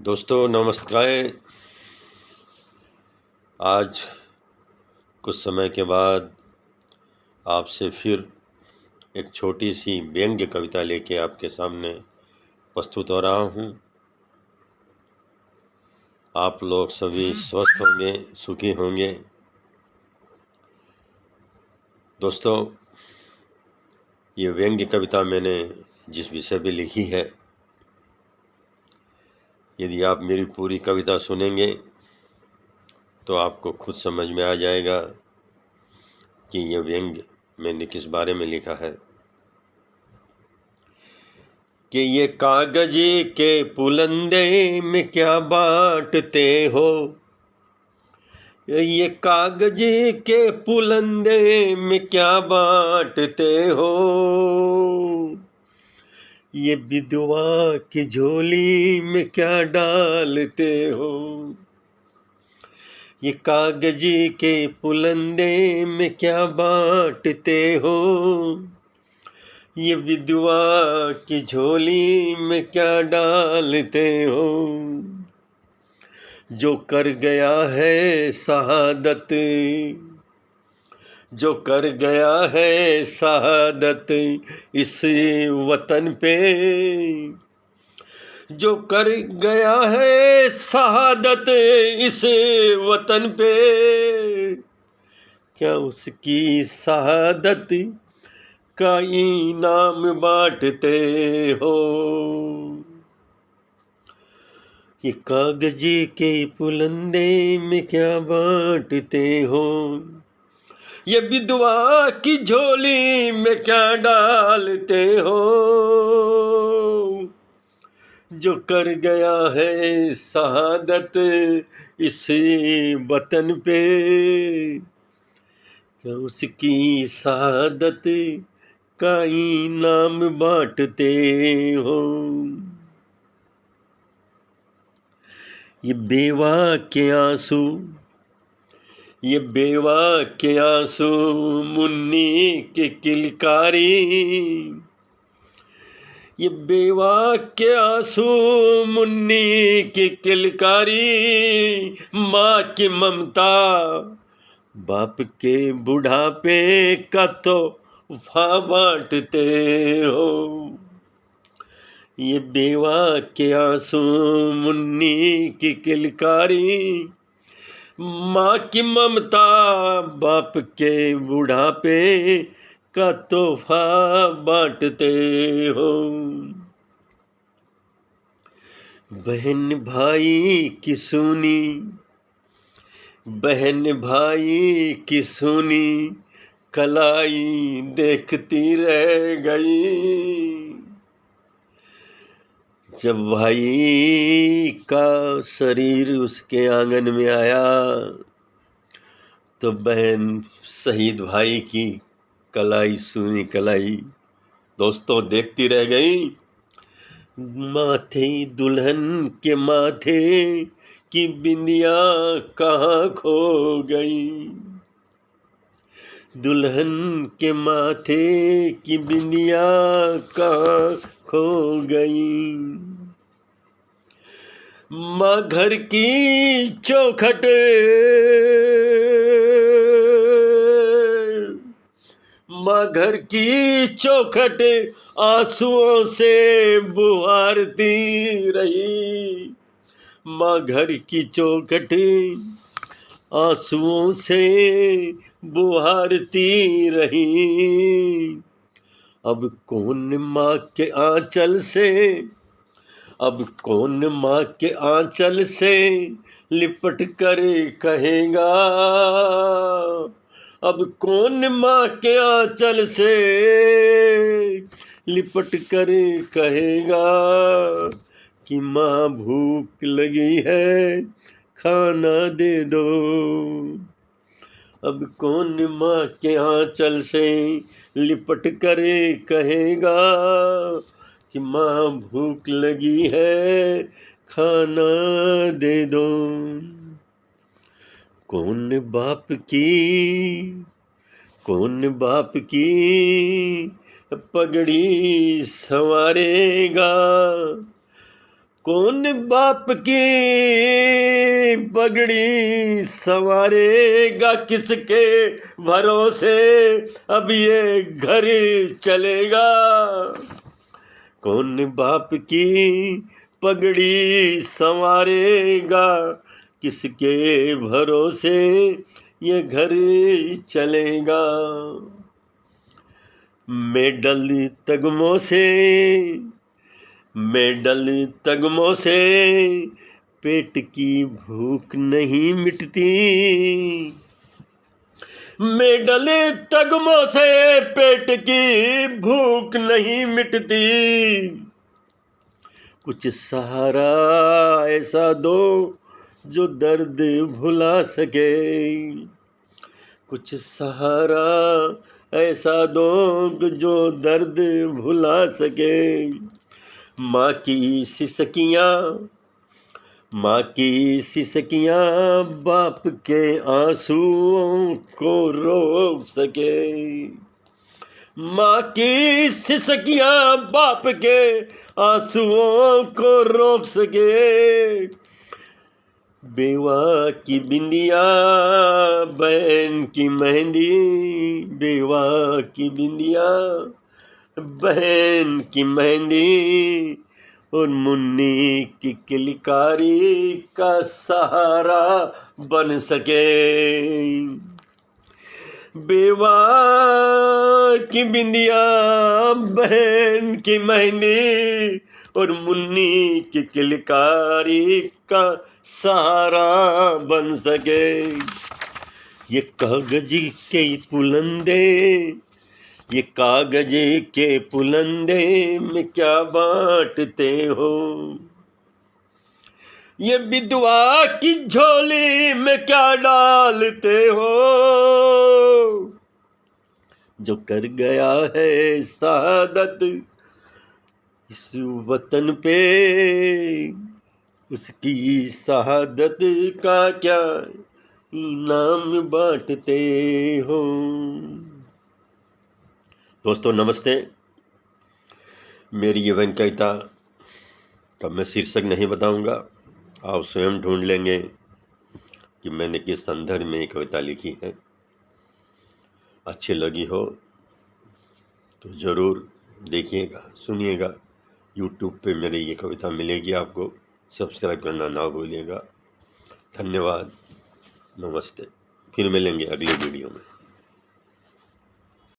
दोस्तों नमस्कार। आज कुछ समय के बाद आपसे फिर एक छोटी सी व्यंग्य कविता लेके आपके सामने प्रस्तुत हो रहा हूँ। आप लोग सभी स्वस्थ होंगे, सुखी होंगे। दोस्तों, ये व्यंग्य कविता मैंने जिस विषय पे लिखी है, यदि आप मेरी पूरी कविता सुनेंगे तो आपको खुद समझ में आ जाएगा कि ये व्यंग्य मैंने किस बारे में लिखा है। कि ये कागज के पुलंदे में क्या बांटते हो, ये कागज के पुलंदे में क्या बांटते हो, ये विधवा की झोली में क्या डालते हो। ये कागज के पुलंदे में क्या बांटते हो, ये विधवा की झोली में क्या डालते हो। जो कर गया है शहादत, जो कर गया है शहादत इस वतन पे, जो कर गया है शहादत इस वतन पे, क्या उसकी शहादत का इनाम बांटते हो। ये कागज के पुलंदे में क्या बांटते हो, ये विधवा की झोली में क्या डालते हो। जो कर गया है शहादत इस वतन पे, क्या उसकी शहादत का इनाम बांटते हो। ये बेवा के आंसू, ये बेवा के आंसू मुन्नी की किलकारी, ये बेवा के आंसू मुन्नी की किलकारी, माँ की ममता बाप के बुढ़ापे का तो बांटते हो। ये बेवा के आंसू मुन्नी की किलकारी, माँ की ममता बाप के बुढ़ापे का तोहफा बांटते हो। बहन भाई की सुनी, बहन भाई की सुनी कलाई देखती रह गई। जब भाई का शरीर उसके आंगन में आया तो बहन शहीद भाई की कलाई, सुनी कलाई दोस्तों देखती रह गई। माथे दुल्हन के माथे की बिंदिया कहाँ खो गई, दुल्हन के माथे की बिंदिया कहाँ खो गई। माँ घर की चौखट, माँ घर की चौखट आंसुओं से बुहारती रही। माँ घर की चौखट आंसुओं से बुहारती रही। अब कौन माँ के आंचल से, अब कौन माँ के आंचल से लिपट कर कहेगा, अब कौन माँ के आंचल से लिपट कर कहेगा कि माँ भूख लगी है खाना दे दो। अब कौन माँ के आंचल से लिपट कर कहेगा कि माँ भूख लगी है खाना दे दो। कौन बाप की, कौन बाप की पगड़ी संवारेगा, कौन बाप की पगड़ी संवारेगा, किसके भरोसे अब ये घर चलेगा। कौन बाप की पगड़ी संवारेगा, किसके भरोसे ये घर चलेगा। मेडल तगमों से, मेडल तगमों से पेट की भूख नहीं मिटती। मेडल तगमों से पेट की भूख नहीं मिटती। कुछ सहारा ऐसा दो जो दर्द भुला सके। कुछ सहारा ऐसा दो जो दर्द भुला सके। माँ की सिसकियाँ, माँ की सिसकियाँ बाप के आंसुओं को रोक सके। माँ की सिसकियाँ बाप के आंसुओं को रोक सके। बेवा की बिंदिया बहन की मेहंदी, बेवा की बिंदिया बहन की मेहंदी, और मुन्नी की किलकारी का सहारा बन सके। बेवा की बिंदिया बहन की मेहंदी, और मुन्नी की किलकारी का सहारा बन सके। ये कागज के पुलंदे, ये कागज के पुलंदे में क्या बांटते हो। ये विधवा की झोली में क्या डालते हो। जो कर गया है शहादत इस वतन पे, उसकी शहादत का क्या इनाम बांटते हो। दोस्तों नमस्ते। मेरी ये वन कविता का मैं शीर्षक नहीं बताऊंगा, आप स्वयं ढूंढ लेंगे कि मैंने किस संदर्भ में ये कविता लिखी है। अच्छी लगी हो तो ज़रूर देखिएगा, सुनिएगा। यूट्यूब पे मेरी ये कविता मिलेगी आपको, सब्सक्राइब करना ना भूलिएगा। धन्यवाद, नमस्ते। फिर मिलेंगे अगले वीडियो में।